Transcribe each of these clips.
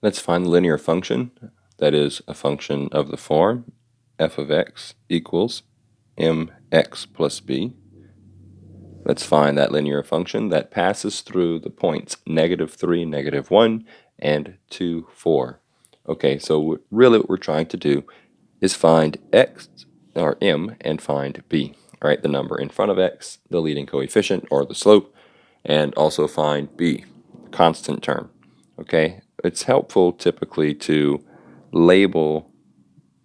Let's find the linear function that is a function of the form f of x equals mx plus b. Let's find that linear function that passes through the points -3, -1, and 2, 4. Okay, so really what we're trying to do is find x, or m, and find b. All right, the number in front of x, the leading coefficient, or the slope, and also find b, constant term. Okay, it's helpful typically to label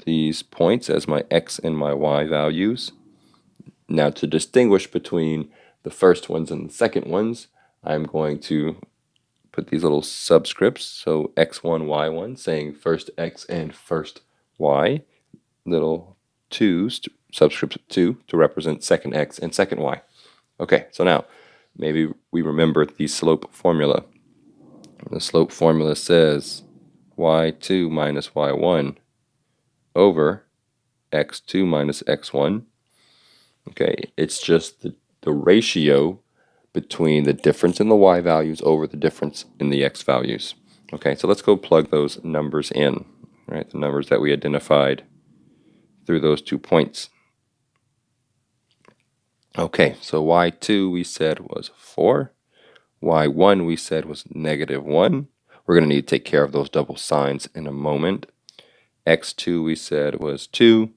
these points as my x and my y values. Now, to distinguish between the first ones and the second ones, I'm going to put these little subscripts, so x1, y1, saying first x and first y, little 2s, subscript 2, to represent second x and second y. Okay, so now, maybe we remember the slope formula. The slope formula says y2 minus y1 over x2 minus x1. Okay, it's just the ratio between the difference in the y values over the difference in the x values. Okay, so let's go plug those numbers in, right? The numbers that we identified through those 2 points. Okay, so y2 we said was 4. y1 we said was -1. We're going to need to take care of those double signs in a moment. x2 we said was 2.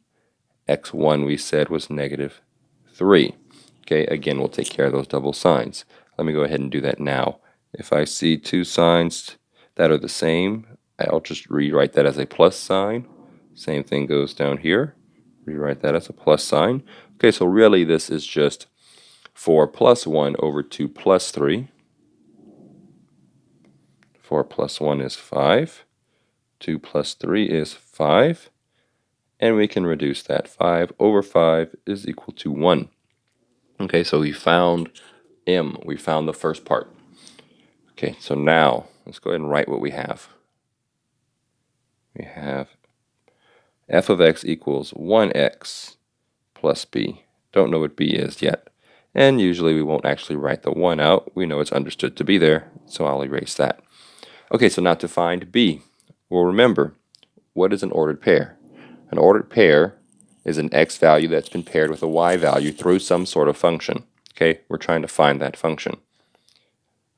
x1 we said was -3. Okay, again, we'll take care of those double signs. Let me go ahead and do that now. If I see 2 signs that are the same, I'll just rewrite that as a plus sign. Same thing goes down here. Rewrite that as a plus sign. Okay, so really this is just 4 plus 1 over 2 plus 3. 4 plus 1 is 5. 2 plus 3 is 5. And we can reduce that. 5 over 5 is equal to 1. Okay, so we found m. We found the first part. Okay, so now let's go ahead and write what we have. We have f of x equals 1x plus b. Don't know what b is yet. And usually we won't actually write the 1 out. We know it's understood to be there, so I'll erase that. Okay, so now to find b. Well, remember, what is an ordered pair? An ordered pair is an x value that's been paired with a y value through some sort of function. Okay, we're trying to find that function.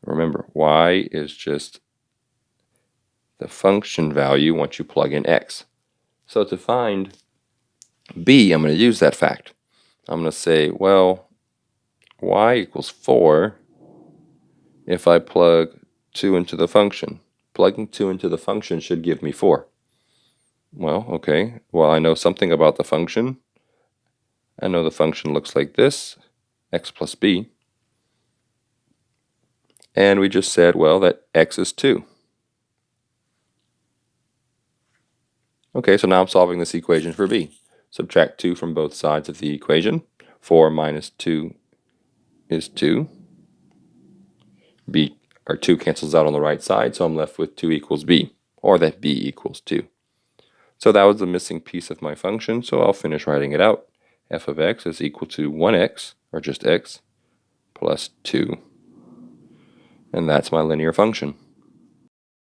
Remember, y is just the function value once you plug in x. So to find b, I'm going to use that fact. I'm going to say, well, y equals 4 if I plug 2 into the function. Plugging 2 into the function should give me 4. Well, okay, well, I know something about the function. I know the function looks like this, x plus b. And we just said, well, that x is 2. Okay, so now I'm solving this equation for b. Subtract 2 from both sides of the equation. 4 minus 2 is 2. b, or 2 cancels out on the right side, so I'm left with 2 equals b, or that b equals 2. So that was the missing piece of my function, so I'll finish writing it out. F of x is equal to 1x, or just x, plus 2. And that's my linear function.